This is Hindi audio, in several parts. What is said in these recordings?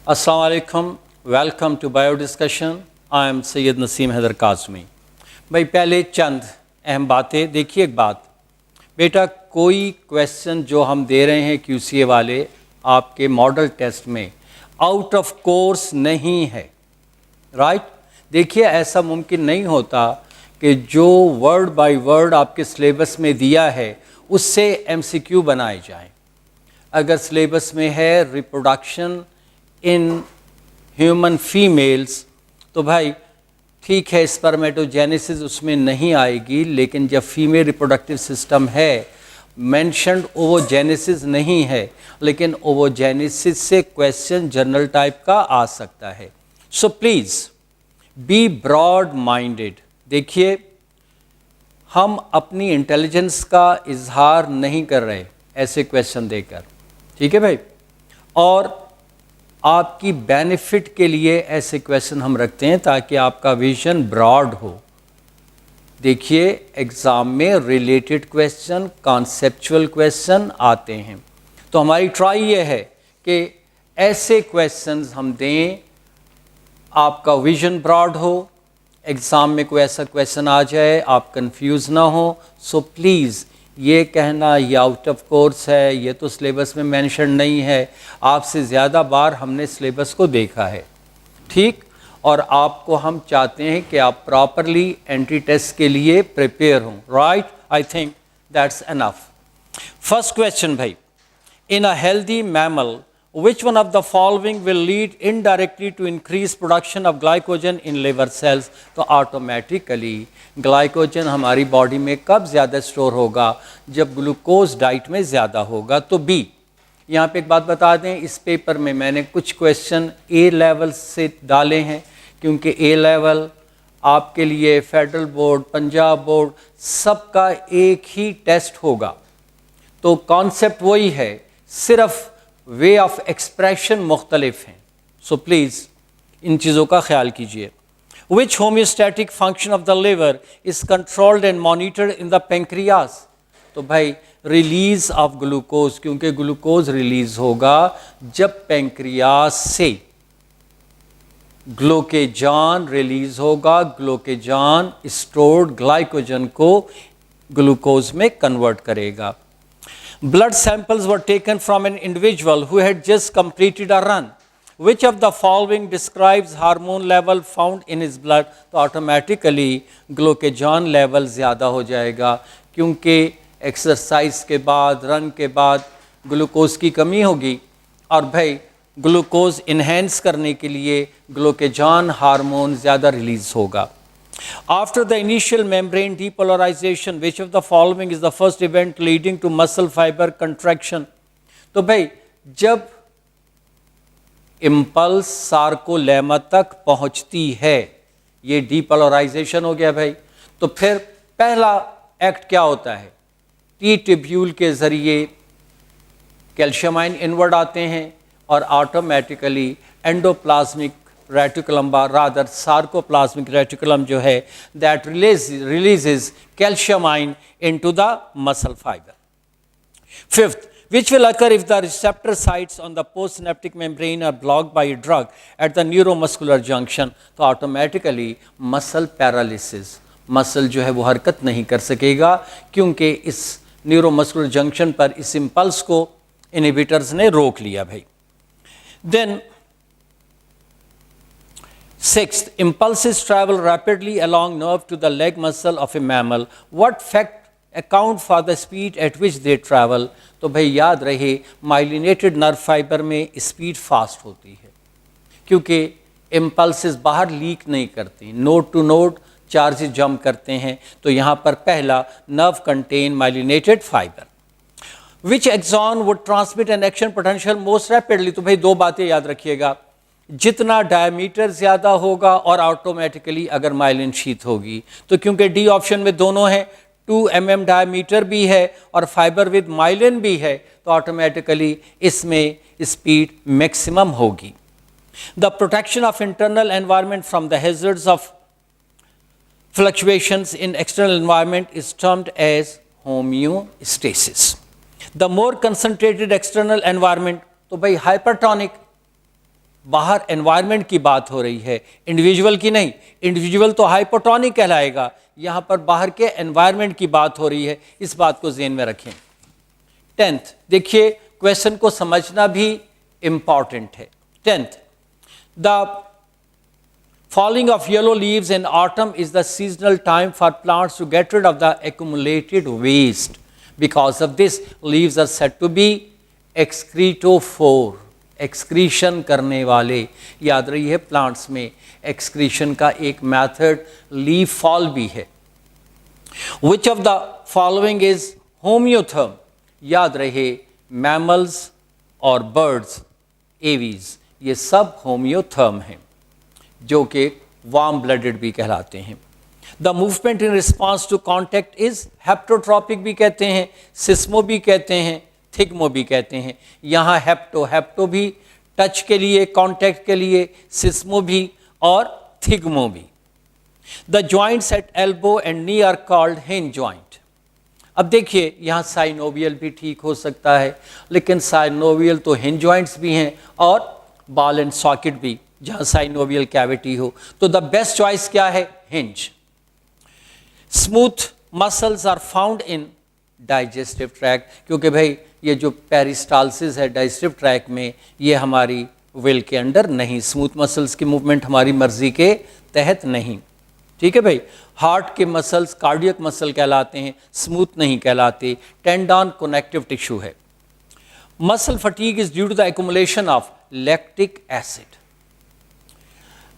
अस्सलाम वालेकुम, welcome to bio discussion. I am Syed Naseem Haider Kazmi. भाई पहले चंद अहम बातें देखिए। एक बात बेटा, कोई क्वेश्चन जो हम दे रहे हैं QCA वाले आपके मॉडल टेस्ट में आउट ऑफ कोर्स नहीं है, राइट? देखिए ऐसा मुमकिन नहीं होता कि जो वर्ड बाय वर्ड आपके सिलेबस में दिया है उससे MCQ बनाए जाएं। अगर सिलेबस में है रिप्रोडक्शन इन ह्यूमन फीमेल्स तो भाई ठीक है, स्पर्मेटोजेनेसिस उसमें नहीं आएगी, लेकिन जब फीमेल रिप्रोडक्टिव सिस्टम है मेंशन्ड ओवोजेनेसिस नहीं है, लेकिन ओवोजेनेसिस से क्वेश्चन जनरल टाइप का आ सकता है। So please be broad minded. देखिए हम अपनी इंटेलिजेंस का इजहार नहीं कर रहे ऐसे क्वेश्चन देकर, ठीक है भाई? और आपकी बेनिफिट के लिए ऐसे क्वेश्चन हम रखते हैं ताकि आपका विजन ब्रॉड हो। देखिए एग्ज़ाम में रिलेटेड क्वेश्चन, कॉन्सेप्चुअल क्वेश्चन आते हैं, तो हमारी ट्राई ये है कि ऐसे क्वेश्चंस हम दें आपका विजन ब्रॉड हो, एग्ज़ाम में कोई ऐसा क्वेश्चन आ जाए आप कंफ्यूज ना हो। सो प्लीज़ ये कहना ये आउट ऑफ कोर्स है, ये तो सिलेबस में मेंशन नहीं है, आपसे ज़्यादा बार हमने सिलेबस को देखा है, ठीक? और आपको हम चाहते हैं कि आप प्रॉपरली एंट्री टेस्ट के लिए प्रिपेयर हों, right? I think that's enough. First question भाई, in a healthy mammal which one of the following will lead indirectly to increase production of glycogen in liver cells? तो ऑटोमेटिकली ग्लाइकोजन हमारी बॉडी में कब ज़्यादा स्टोर होगा? जब ग्लूकोज डाइट में ज़्यादा होगा। तो बी। यहाँ पे एक बात बता दें, इस पेपर में मैंने कुछ क्वेश्चन ए लेवल से डाले हैं, क्योंकि ए लेवल आपके लिए फेडरल बोर्ड, पंजाब बोर्ड सबका एक ही टेस्ट होगा, तो कॉन्सेप्ट वही है, सिर्फ वे ऑफ एक्सप्रेशन मुख्तलिफ हैं। सो प्लीज़ इन चीज़ों का ख्याल कीजिए। Which homeostatic function of the liver is controlled and monitored in the pancreas? तो भाई रिलीज ऑफ ग्लूकोज, क्योंकि ग्लूकोज रिलीज होगा जब पेंक्रियास से ग्लूकेजान रिलीज होगा। ग्लूकेजान स्टोर्ड ग्लाइकोजन को ग्लूकोज में कन्वर्ट करेगा। Blood samples were taken from an individual who had just completed a run. Which of the following describes hormone level found in his blood? तो ऑटोमेटिकली ग्लूकेजॉन लेवल ज़्यादा हो जाएगा, क्योंकि एक्सरसाइज के बाद, रन के बाद ग्लूकोज की कमी होगी, और भाई ग्लूकोज इन्हेंस करने के लिए ग्लूकेजॉन हार्मोन ज़्यादा रिलीज़ होगा। After the initial membrane depolarization, which of the following is the first event leading to muscle fiber contraction? तो भाई जब इम्पल्स सार्कोलेमा तक पहुंचती है, ये डीपोलराइजेशन हो गया भाई, तो फिर पहला एक्ट क्या होता है? टी ट्यूब्यूल के ज़रिए कैल्शियम आयन इनवर्ड आते हैं और automatically endoplasmic reticulum rather sarcoplasmic reticulum जो है that releases calcium ion into the muscle fibre. Fifth, which will occur if the receptor sites on the postsynaptic membrane are blocked by a drug at the neuromuscular junction? तो ऑटोमेटिकली मसल पैरालिसिस, मसल जो है वो हरकत नहीं कर सकेगा, क्योंकि इस न्यूरोमस्कुलर जंक्शन पर इस इम्पल्स को इनहिबिटर्स ने रोक लिया भाई। Then Sixth, impulses travel rapidly along nerve to the leg muscle of a mammal. What fact account for the speed at which they travel? तो भाई याद रहे माइलिनेटेड नर्व फाइबर में स्पीड फास्ट होती है, क्योंकि इम्पल्सेस बाहर लीक नहीं करती, node to node charges jump करते हैं। तो यहाँ पर पहला nerve contain myelinated fibre. Which axon would transmit an action potential most rapidly? तो भाई दो बातें याद रखिएगा, जितना डायमीटर ज़्यादा होगा और ऑटोमेटिकली अगर माइलिन शीथ होगी, तो क्योंकि डी ऑप्शन में दोनों हैं, 2 mm डायमीटर भी है और फाइबर विद माइलिन भी है, तो ऑटोमेटिकली इसमें स्पीड मैक्सिमम होगी। The protection of internal environment from the hazards of fluctuations in external environment is termed as homeostasis. The more concentrated external environment, तो भाई हाइपरटोनिक बाहर एनवायरनमेंट की बात हो रही है, इंडिविजुअल की नहीं। इंडिविजुअल तो हाइपोटोनिक कहलाएगा, यहाँ पर बाहर के एनवायरनमेंट की बात हो रही है, इस बात को ज़हन में रखें। 10th, देखिए क्वेश्चन को समझना भी इम्पॉर्टेंट है। 10th, the falling of yellow leaves in autumn is the seasonal time for plants to get rid of the accumulated waste. Because of this, leaves are said to be excretophore. Excretion करने वाले, याद रही है प्लांट्स में एक्सक्रीशन का एक मेथड लीफ फॉल भी है। Which of the following is homeotherm? याद रहे मैमल्स और बर्ड्स, एवीज, ये सब होम्योथर्म हैं, जो कि वार्म ब्लडेड भी कहलाते हैं। The movement in response to contact is haptotropic भी कहते हैं, सिस्मो भी कहते हैं, थिग्मो भी कहते हैं। यहाँ हेप्टो भी टच के लिए, कॉन्टैक्ट के लिए, सिस्मो भी और थिग्मो भी। The joints at elbow and knee are called hinge joint. अब देखिए यहाँ साइनोवियल भी ठीक हो सकता है, लेकिन साइनोवियल तो हिंज जॉइंट्स भी हैं और बॉल एंड सॉकेट भी, जहाँ साइनोवियल कैविटी हो। तो द बेस्ट चॉइस क्या है? Hinge. Smooth muscles are found in digestive tract, क्योंकि भाई ये जो पेरिस्टालसिस है डाइजेस्टिव ट्रैक्ट में, ये हमारी विल के अंडर नहीं, स्मूथ मसल्स की मूवमेंट हमारी मर्जी के तहत नहीं। ठीक है भाई। हार्ट के मसल्स कार्डियक मसल कहलाते हैं, स्मूथ नहीं कहलाते। टेंडन कनेक्टिव टिश्यू है। Muscle fatigue is due to the accumulation of lactic acid.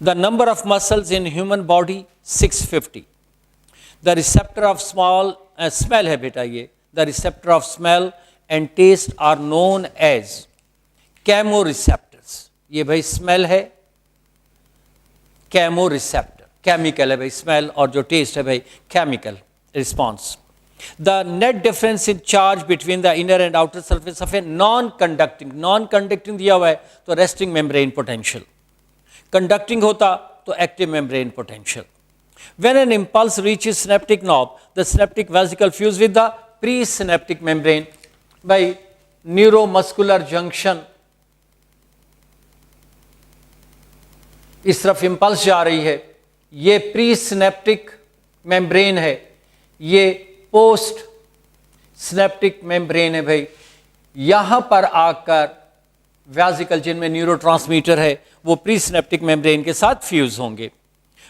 The number of muscles in human body 650। The receptor of smell है बेटा ये, the receptor of smell and taste are known as chemo receptors. ये भाई स्मेल है, कैमो रिसेप्टर, केमिकल है भाई स्मेल, और जो टेस्ट है भाई chemical response. The net difference in charge between the inner and outer surface of a non conducting दिया हुआ है तो रेस्टिंग मेम्ब्रेन पोटेंशियल, कंडक्टिंग होता तो active membrane potential. When an impulse reaches synaptic knob, the synaptic vesicle fuse with the presynaptic membrane. भाई न्यूरोमस्कुलर जंक्शन, इस तरफ इंपल्स जा रही है, ये प्री सिनेप्टिक मेम्ब्रेन है, ये पोस्ट सिनेप्टिक मेम्ब्रेन है भाई। यहाँ पर आकर वेसिकल जिनमें न्यूरोट्रांसमीटर है वो प्री सिनेप्टिक मेम्ब्रेन के साथ फ्यूज होंगे।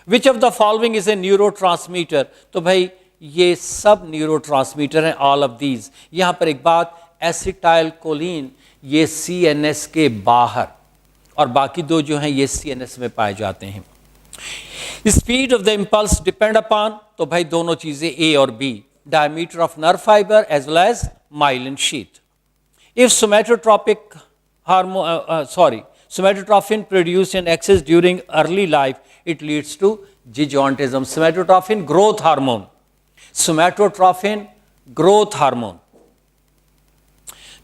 विच of the following is a neurotransmitter? तो भाई ये सब न्यूरोट्रांसमीटर हैं, ऑल ऑफ दीज। यहाँ पर एक बात, एसिटाइल कोलिन ये CNS के बाहर, और बाकी दो जो हैं ये CNS में पाए जाते हैं। Speed of the impulse depend upon, तो भाई दोनों चीजें A और B, diameter of nerve fibre as well as myelin sheath. If somatotropic somatotrophin produced in excess during early life, it leads to gigantism. Somatotrophin growth hormone. Somatotrophin growth hormone.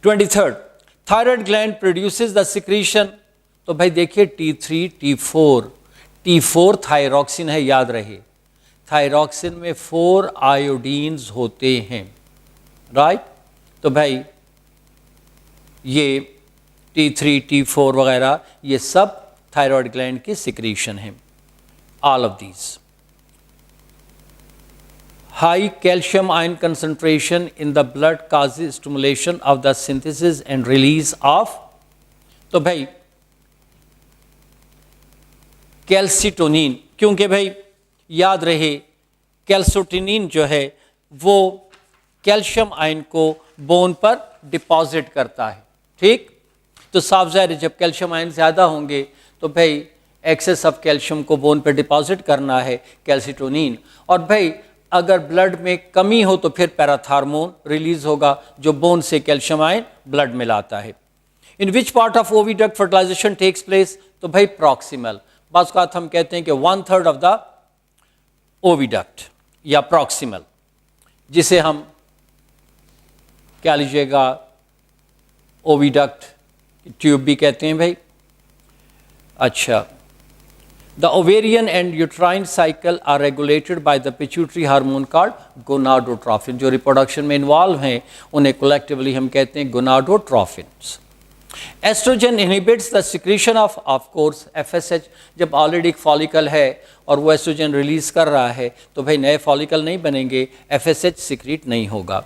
23rd, thyroid gland produces the secretion. तो भाई देखिए T3, T4, T4 थायरोक्सिन है, याद रहे थायरोक्सिन में 4 आयोडीन्स होते हैं, राइट? तो भाई ये T3, T4 वगैरह ये सब थायराइड ग्लैंड की सिक्रीशन है, all of these. High calcium ion concentration in the blood causes stimulation of the synthesis and release of, तो भाई कैल्सिटोनिन, क्योंकि भाई याद रहे कैल्सिटोनिन जो है वो कैल्शियम आयन को बोन पर डिपॉजिट करता है, ठीक? तो साफ ज़ाहिर है जब कैल्शियम आयन ज़्यादा होंगे तो भाई एक्सेस ऑफ कैल्शियम को बोन पर डिपॉजिट करना है कैल्सिटोनिन, और भाई अगर ब्लड में कमी हो तो फिर पैराथार्मोन रिलीज होगा जो बोन से कैल्शियम आयन ब्लड में लाता है। In which part of oviduct fertilization takes place? तो भाई प्रॉक्सिमल, बात बात हम कहते हैं कि 1/3 ऑफ द ओविडक्ट या प्रॉक्सिमल, जिसे हम क्या लीजिएगा ओविडक्ट ट्यूब भी कहते हैं भाई। अच्छा, the ovarian and uterine cycle are regulated by the pituitary hormone called gonadotrophin. जो रिप्रोडक्शन में इन्वॉल्व हैं उन्हें कलेक्टिवली हम कहते हैं gonadotrophins. Oestrogen inhibits the secretion of course FSH। जब ऑलरेडी एक फॉलिकल है और वो एस्ट्रोजन रिलीज कर रहा है तो भाई नए फॉलिकल नहीं बनेंगे, FSH सिक्रीट नहीं होगा।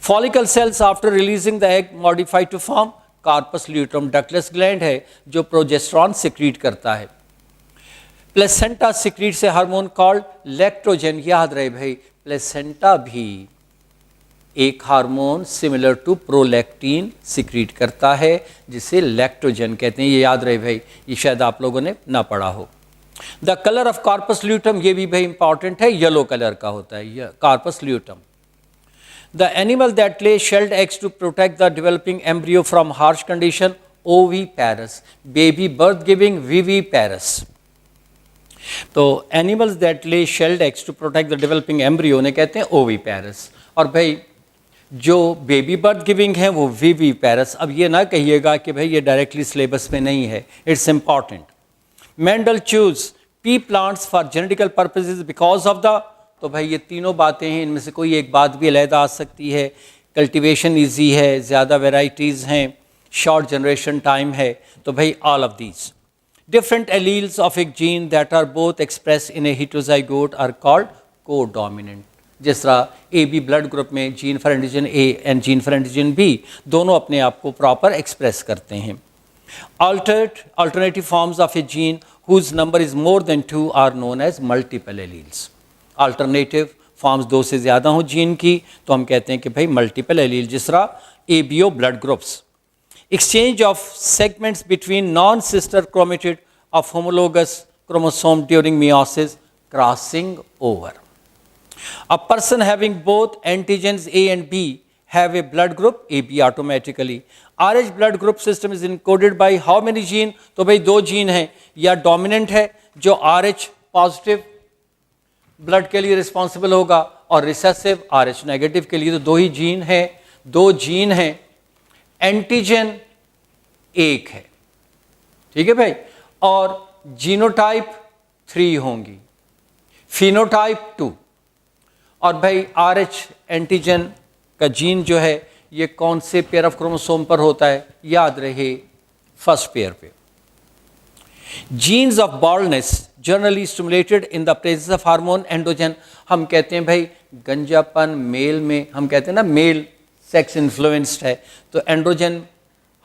Follicle cells after releasing the egg modified to form corpus luteum. Ductless gland है जो प्रोजेस्टेरॉन सिक्रीट करता है। प्लेसेंटा सिक्रीट से हार्मोन कॉल्ड लैक्टोजन। याद रहे भाई, प्लेसेंटा भी एक hormone similar to prolactin secrete करता है जिसे लैक्टोजन कहते हैं। ये याद रहे भाई, ये शायद आप लोगों ने ना पढ़ा हो। The colour of corpus luteum, ये भी भाई इंपॉर्टेंट है, येलो कलर का होता है ये corpus luteum. The animal that lay shelled eggs to protect the developing embryo from harsh condition, oviparous. Baby birth giving viviparous. तो animals that lay shelled eggs to protect the developing embryo ने कहते हैं ओवीपैरस। और भाई जो बेबी बर्थ गिविंग है वो विवीपैरस। अब ये ना कहिएगा कि भाई ये डायरेक्टली सिलेबस में नहीं है, it's important. Mendel choose P plants for genetical purposes because of the, तो भाई ये तीनों बातें हैं, इनमें से कोई एक बात भी अलहदा आ सकती है। कल्टीवेशन ईजी है, ज़्यादा वेराइटीज़ हैं, शॉर्ट जनरेशन टाइम है, तो भाई all of these. Different alleles of एक gene that are both express in a heterozygote are called codominant. जिस तरह AB ब्लड ग्रुप में gene for antigen A and gene for antigen B दोनों अपने आप को प्रॉपर एक्सप्रेस करते हैं। Alternative forms of a gene whose number is more than 2 are known as multiple alleles. Alternative forms 2 से ज़्यादा हो जीन की तो हम कहते हैं कि भाई मल्टीपल एलील। जिस तरह ABO blood groups. Exchange of segments between non sister chromatid of homologous chromosome during meiosis, crossing over. A person having both antigens A and B have a blood group AB automatically. RH blood group system is encoded by how many gene? तो भाई 2 जीन हैं, या डोमिनेंट है जो RH पॉजिटिव ब्लड के लिए रिस्पॉन्सिबल होगा और रिसेसिव RH नेगेटिव के लिए। तो 2 ही जीन हैं, 2 जीन हैं, एंटीजन 1 है, ठीक है भाई, और जीनोटाइप 3 होंगी, फिनोटाइप 2। और भाई RH एंटीजन का जीन जो है ये कौन से पेयर ऑफ क्रोमोसोम पर होता है? याद रहे फर्स्ट पेयर पे। Genes of baldness generally stimulated in the presence of hormone androgen. हम कहते हैं भाई गंजापन मेल में, हम कहते हैं ना मेल सेक्स इन्फ्लुएंस्ड है, तो एंड्रोजन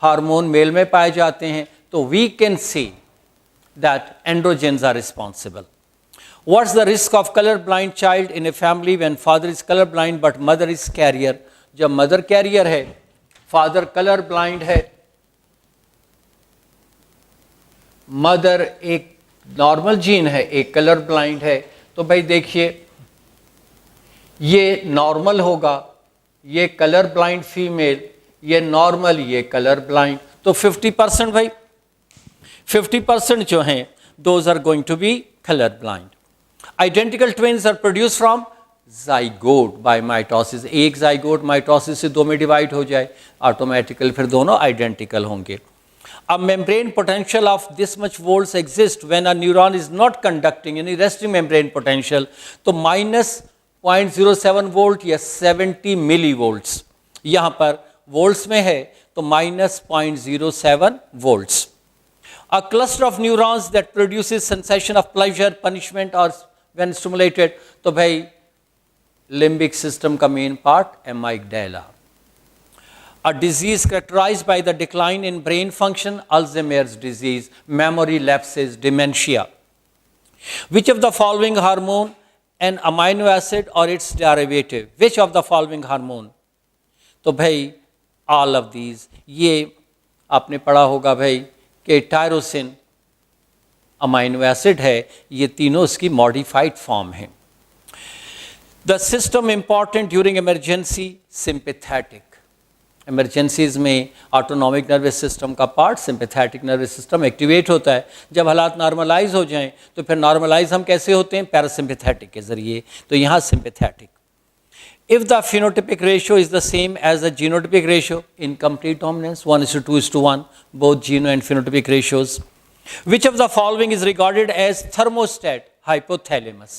हार्मोन मेल में पाए जाते हैं, तो we can say that androgens are responsible. What's the risk of color blind child in a family when father is color blind but mother is carrier? जब मदर कैरियर है, फादर कलर ब्लाइंड है, मदर एक नॉर्मल जीन है, एक कलर ब्लाइंड है, तो भाई देखिए ये नॉर्मल होगा, ये कलर ब्लाइंड फीमेल, ये नॉर्मल, ये कलर ब्लाइंड, तो 50% भाई 50% जो हैं those are going to be colour blind. Identical twins are produce from zygote by mitosis. एक जाइगोट माइटोसिस से 2 में डिवाइड हो जाए ऑटोमेटिकल, फिर दोनों आइडेंटिकल होंगे। अब membrane potential of this much volts exist when a neuron is not conducting, यानी रेस्टिंग मेम्ब्रेन पोटेंशियल, तो -0.07 वोल्ट या 70 मिली वोल्ट्स, यहाँ पर वोल्ट्स में है तो -0.07 volts. A cluster of neurons that produces sensation of pleasure, punishment or when stimulated, तो भाई limbic system का main part amygdala. A disease characterized by the decline in brain function, Alzheimer's disease, memory lapses, dementia. Which of the following hormone, an amino acid or its derivative? Which of the following hormone? तो भाई all of these, ये आपने पढ़ा होगा भाई कि टायरोसिन अमाइनो एसिड है, ये तीनों इसकी मॉडिफाइड फॉर्म है। The system important during emergency, sympathetic. Emergencies में ऑटोनॉमिक नर्वस सिस्टम का part sympathetic nervous system activate होता है। जब हालात नॉर्मलाइज हो जाएं तो फिर नॉर्मलाइज हम कैसे होते हैं? पैरासिम्पैथेटिक के जरिए, तो यहाँ sympathetic. If the phenotypic ratio is the same as the genotypic ratio, incomplete dominance, 1:2:1, both geno and phenotypic ratios. Which of the following is regarded as thermostat? Hypothalamus.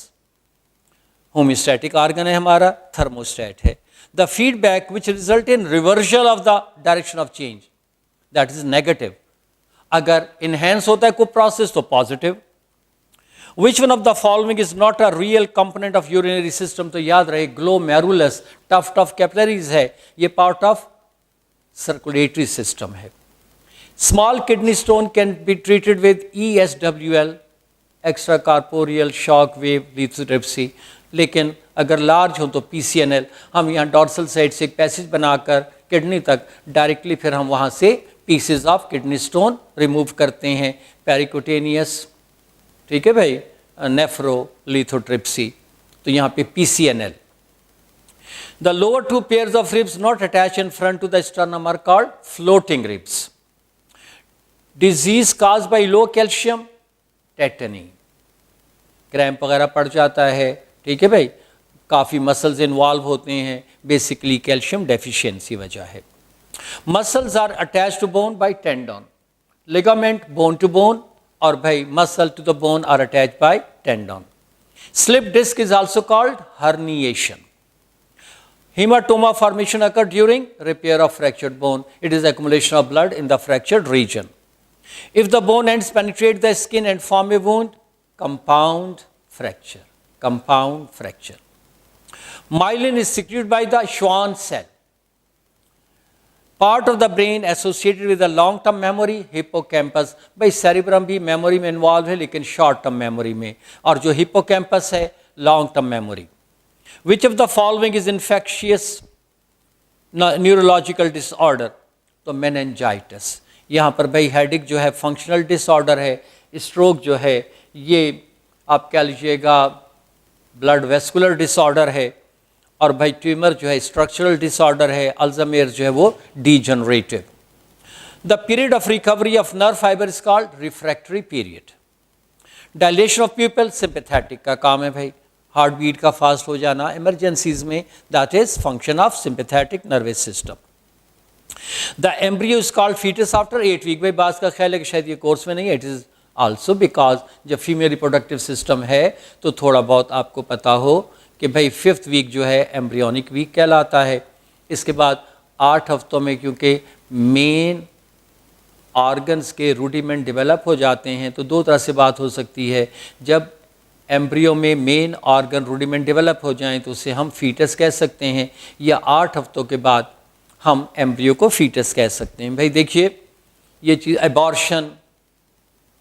Homeostatic organ है हमारा, thermostat है. The feedback which result in reversal of the direction of change. That is negative. अगर इनहेंस होता है कोई प्रोसेस तो positive. Which one of the following is not a real component of urinary system, तो याद रहे ग्लोमेरुलस टफ कैपिलरीज है, ये पार्ट ऑफ सर्कुलेटरी सिस्टम है। Small kidney stone can be treated with ESWL, extra corporeal shock wave lithotripsy, लेकिन अगर लार्ज हो तो PCNL। हम यहाँ डॉर्सल साइड से एक पैसेज बनाकर किडनी तक डायरेक्टली फिर हम वहाँ से pieces of kidney stone remove करते हैं, पेरिकोटेनियस, ठीक है भाई, नेफ्रो लिथोट्रिप्सी, तो यहाँ पे PCNL। The lower two pairs of ribs not attached in front to the sternum are called floating ribs. Disease caused by low calcium, tetani, cramp वगैरह पड़ जाता है, ठीक है भाई, काफ़ी मसल्स इन्वॉल्व होते हैं, बेसिकली कैल्शियम डेफिशिएंसी वजह है। Muscles are attach to bone by tendon, ligament bone to bone, और भाई muscle to the bone are attach by tendon. Slip disc is also called herniation. Hematoma formation occur during repair of fractured bone. It is accumulation of blood in the fractured region. If the bone ends penetrate the skin and form a wound, compound fracture. Compound fracture. Myelin is secreted by the Schwann cell. Part of the brain associated with the long-term memory, hippocampus. भाई cerebrum भी memory में involved है, लेकिन short-term memory में, और जो hippocampus है long-term memory. Which of the following is infectious neurological disorder? तो meningitis। यहाँ पर भाई हेडिक जो है फंक्शनल डिसऑर्डर है, स्ट्रोक जो है ये आप कह लीजिएगा ब्लड वेस्कुलर डिसऑर्डर है, और भाई ट्यूमर जो है स्ट्रक्चरल डिसऑर्डर है, अल्जाइमर जो है वो degenerative. The period of recovery of nerve fibre is called refractory period. Dilation of प्यूपिल sympathetic का काम है भाई, हार्ट बीट का फास्ट हो जाना इमरजेंसीज में, that is function of sympathetic nervous system. The embryo is called foetus after 8 week. भाई बात का ख्याल है कि शायद ये कोर्स में नहीं है, इट इज आल्सो बिकॉज जब फीमेल रिप्रोडक्टिव सिस्टम है तो थोड़ा बहुत आपको पता हो कि भाई 5th वीक जो है एम्ब्रियोनिक वीक कहलाता है। इसके बाद 8 हफ्तों में क्योंकि मेन ऑर्गन्स के रूडिमेंट डेवलप हो जाते हैं, तो दो तरह से बात हो सकती है। जब एम्ब्रियो में मेन ऑर्गन रूडिमेंट डेवलप हो जाएं तो उसे हम फीटस कह सकते हैं, या 8 हफ्तों के बाद हम एम्ब्रियो को फीटस कह सकते हैं। भाई देखिए ये चीज़ एबॉर्शन,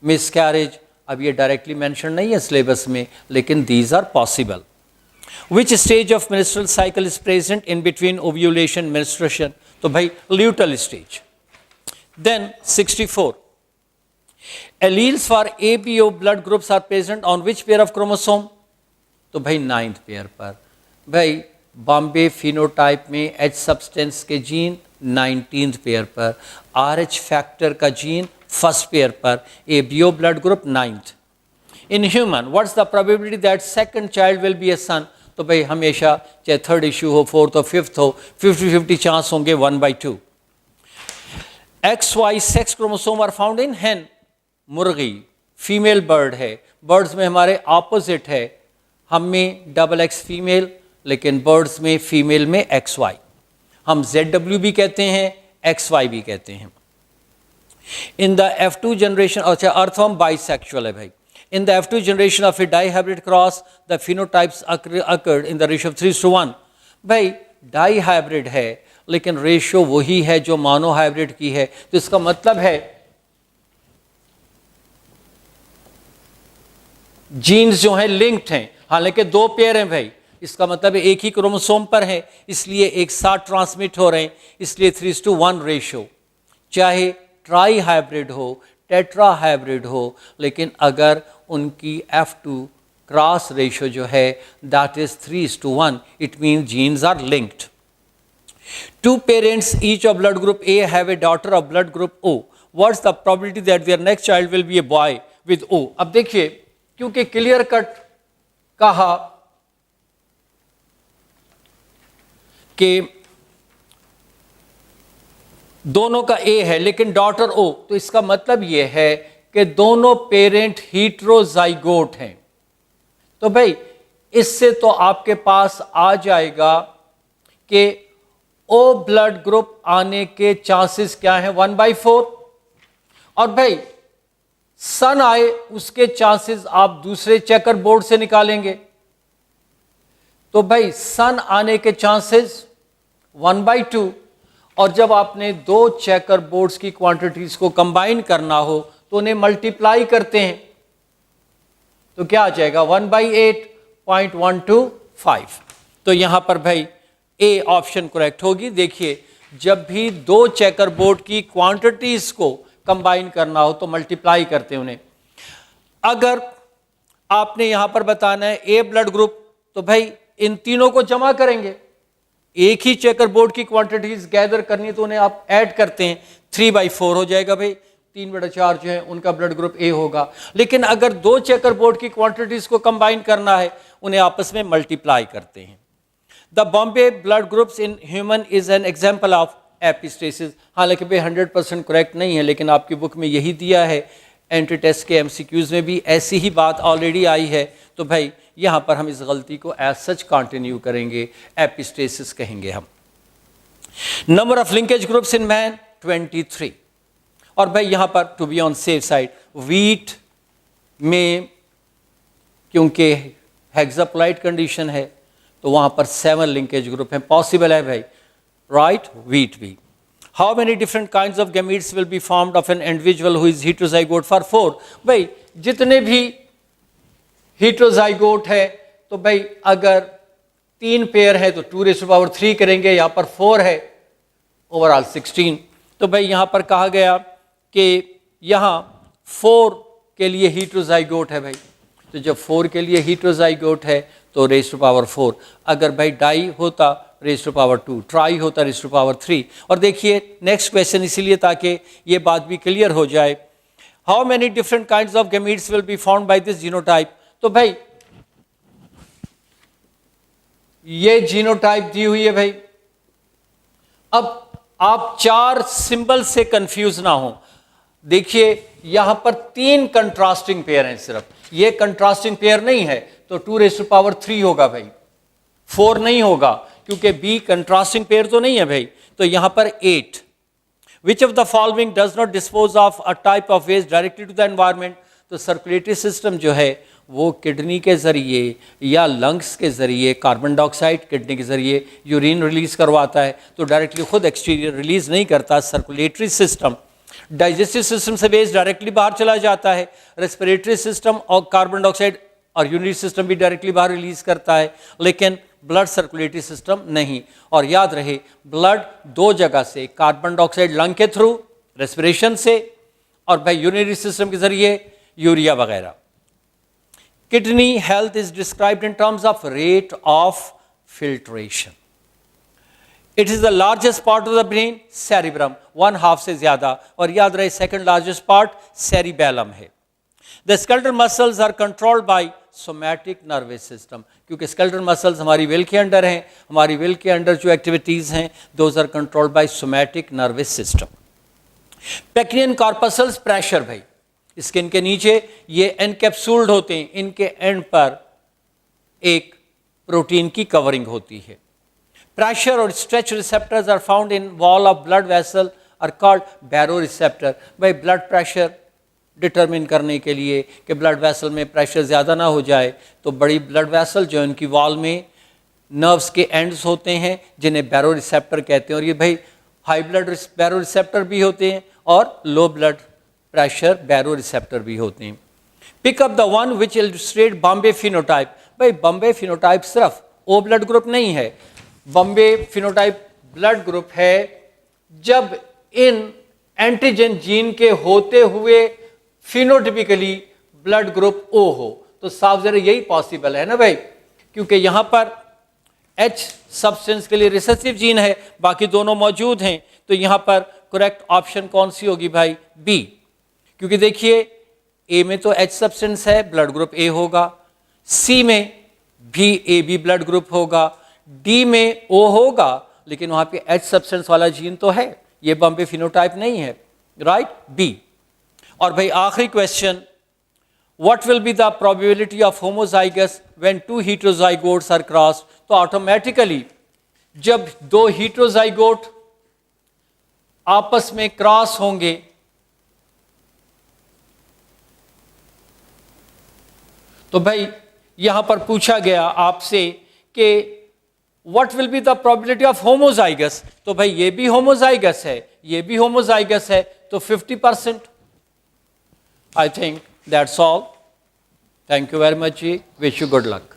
मिसकैरेज, अब ये डायरेक्टली मेंशन नहीं है सिलेबस में, लेकिन these are possible. Which stage of menstrual cycle is present in between ovulation menstruation? तो भाई luteal stage. Then 64 Alleles for ABO blood groups are present on which pair of chromosome? तो भाई 9th पेयर पर। भाई बॉम्बे फिनोटाइप में H सब्सटेंस के जीन 19th पेयर पर, RH फैक्टर का जीन 1st पेयर पर, ABO blood group 9th। In human what's the probability that second child will be a son? तो भाई हमेशा चाहे 3rd इशू हो, 4th हो, 5th हो, 50-50 चांस होंगे 1/2। XY sex chromosome are found in hen, मुर्गी फीमेल बर्ड है, बर्ड्स में हमारे ऑपोजिट है, हम में XX फीमेल, लेकिन बर्ड्स में फीमेल में XY। हम ZW भी कहते हैं, XY भी कहते हैं। इन द F2 जनरेशन, अच्छा अर्थवर्म बाइसेक्सुअल है भाई। In the F2 generation of a di hybrid cross the phenotypes occur in the ratio of 3:1। भाई डाई हाइब्रिड है लेकिन रेशियो वही है जो मोनो हाइब्रिड की है, तो इसका मतलब है जीन्स जो हैं लिंक्ड हैं, हालांकि 2 पेयर हैं भाई, इसका मतलब एक ही क्रोमोसोम पर है, इसलिए एक साथ ट्रांसमिट हो रहे हैं, इसलिए 3:1 रेशियो। चाहे ट्राई हाइब्रिड हो, टेट्रा हाइब्रिड हो, लेकिन अगर उनकी F2 क्रॉस रेशियो जो है that is 3:1, it mean genes are linked. 2 parents each of blood group A have a daughter of blood group O. What's the probability that their next child will be a boy with O? अब देखिए क्योंकि क्लियर कट कहा कि दोनों का ए है लेकिन डॉटर ओ, तो इसका मतलब यह है कि दोनों पेरेंट हीट्रोजाइगोट हैं। तो भाई इससे तो आपके पास आ जाएगा कि ओ ब्लड ग्रुप आने के चांसेस क्या हैं? 1/4। और भाई सन आए उसके चांसेस आप दूसरे चेकर बोर्ड से निकालेंगे, तो भाई सन आने के चांसेस 1/2। और जब आपने दो चेकर बोर्ड्स की क्वांटिटीज को कंबाइन करना हो तो उन्हें मल्टीप्लाई करते हैं, तो क्या आ जाएगा? 1/8.125। तो यहां पर भाई ए ऑप्शन करेक्ट होगी। देखिए, जब भी दो चेकर बोर्ड की क्वांटिटीज को कंबाइन करना हो तो मल्टीप्लाई करते हैं उन्हें। अगर आपने यहां पर बताना है ए ब्लड ग्रुप, तो भाई इन तीनों को जमा करेंगे। एक ही चेकर बोर्ड की क्वांटिटीज गैदर करनी है तो उन्हें आप ऐड करते हैं, 3/4 हो जाएगा भाई। 3/4 जो है उनका ब्लड ग्रुप ए होगा। लेकिन अगर दो चेकर बोर्ड की क्वांटिटीज को कंबाइन करना है, उन्हें आपस में मल्टीप्लाई करते हैं। The Bombay blood groups in human is an example of epistasis. हालांकि भाई 100% करेक्ट नहीं है, लेकिन आपकी बुक में यही दिया है। एंट्री टेस्ट के एमसीक्यूज में भी ऐसी ही बात ऑलरेडी आई है, तो भाई यहां पर हम इस गलती को एज सच कंटिन्यू करेंगे, एपिस्टेसिस कहेंगे हम। Number of linkage groups in man 23। और भाई यहां पर to be on safe side, wheat में क्योंकि हेक्सापोलाइट कंडीशन है तो वहां पर 7 लिंकेज ग्रुप हैं। पॉसिबल है भाई, राइट? व्हीट भी। How many different kinds of gametes will be formed of an individual who is heterozygote for 4? भाई जितने भी हेटेरोजाइगोट है, तो भाई अगर 3 पेयर है तो 2⁻³ करेंगे, यहां पर 4 है, ओवरऑल 16। तो भाई यहां पर कहा गया कि यहां 4 के लिए हेटेरोजाइगोट है भाई, तो जब 4 के लिए हेटेरोजाइगोट है तो raised⁴। अगर भाई डाई होता raised⁴2, ट्राई होता raised⁴3। और देखिए नेक्स्ट क्वेश्चन इसीलिए ताकि ये बात भी क्लियर हो जाए। How many different kinds of gametes will be found by this genotype? तो भाई ये जीनोटाइप दी हुई है भाई। अब आप 4 सिंबल से कंफ्यूज ना हो। देखिए यहां पर 3 कंट्रास्टिंग पेयर हैं, सिर्फ ये कंट्रास्टिंग पेयर नहीं है, तो 2⁻³ होगा भाई, 4 नहीं होगा, क्योंकि बी कंट्रास्टिंग पेयर तो नहीं है भाई। तो यहां पर 8। Which of the following does not dispose of a type of waste directly to the environment? तो सर्कुलेटरी सिस्टम जो है वो किडनी के जरिए या लंग्स के जरिए कार्बन डाइऑक्साइड, किडनी के जरिए यूरिन रिलीज करवाता है, तो डायरेक्टली खुद एक्सटीरियर रिलीज नहीं करता सर्कुलेटरी सिस्टम। डाइजेस्टिव सिस्टम से वेस्ट डायरेक्टली बाहर चला जाता है। रेस्पिरेटरी सिस्टम और कार्बन डाइऑक्साइड और यूरिनरी सिस्टम भी डायरेक्टली बाहर रिलीज करता है, लेकिन ब्लड सर्कुलेटरी सिस्टम नहीं। और याद रहे, ब्लड 2 जगह से, कार्बन डाइऑक्साइड लंग के थ्रू रेस्पिरेशन से, और भाई यूरिनरी सिस्टम के जरिए यूरिया वगैरह। Kidney health is described in terms of rate of filtration. It is the largest part of the brain, cerebrum, 1/2 से ज्यादा। और याद रहे सेकंड लार्जेस्ट पार्ट सेरिबेलम है। The skeletal muscles are controlled by somatic nervous system, क्योंकि स्केलेटल मसल्स हमारी विल के अंडर हैं। हमारी विल के अंडर जो एक्टिविटीज हैं those are controlled by somatic nervous system. Pacinian corpuscles pressure भाई, स्किन के नीचे ये एनकैप्सूल्ड होते हैं, इनके एंड पर एक प्रोटीन की कवरिंग होती है। प्रेशर और stretch receptors are found in wall of blood vessel are called baroreceptor. भाई ब्लड प्रेशर डिटरमिन करने के लिए कि ब्लड वेसल में प्रेशर ज़्यादा ना हो जाए, तो बड़ी ब्लड वेसल जो उनकी वॉल में नर्व्स के एंड्स होते हैं जिन्हें बैरोरिसेप्टर कहते हैं। और ये भाई हाई ब्लड बैरोरिसेप्टर भी होते हैं और लो ब्लड प्रेशर बैरोरिसेप्टर भी होते हैं। Pick up the one which illustrate Bombay phenotype. भाई बॉम्बे फिनोटाइप सिर्फ ओ ब्लड ग्रुप नहीं है, बॉम्बे फिनोटाइप ब्लड ग्रुप है जब इन एंटीजन जीन के होते हुए फिनोटिपिकली ब्लड ग्रुप ओ हो। तो साफ जरा यही पॉसिबल है ना भाई, क्योंकि यहां पर H सब्सटेंस के लिए रिसेसिव जीन है, बाकी दोनों मौजूद हैं। तो यहां पर करेक्ट ऑप्शन कौन सी होगी भाई? बी। क्योंकि देखिए ए में तो H सब्सटेंस है, ब्लड ग्रुप ए होगा, सी में भी ए बी ब्लड ग्रुप होगा, डी में ओ होगा, लेकिन वहां पे H सब्सटेंस वाला जीन तो है, ये बॉम्बे फिनोटाइप नहीं है, राइट? बी। और भाई आखिरी question, what will be the probability of homozygous when 2 heterozygotes are crossed? तो ऑटोमेटिकली जब दो हीट्रोजाइगोट आपस में क्रॉस होंगे तो भाई यहां पर पूछा गया आपसे कि what will be the probability of homozygous, तो भाई ये भी होमोजाइगस है, ये भी होमोजाइगस है, तो 50%। I think that's all. Thank you very much जी, विश यू गुड लक।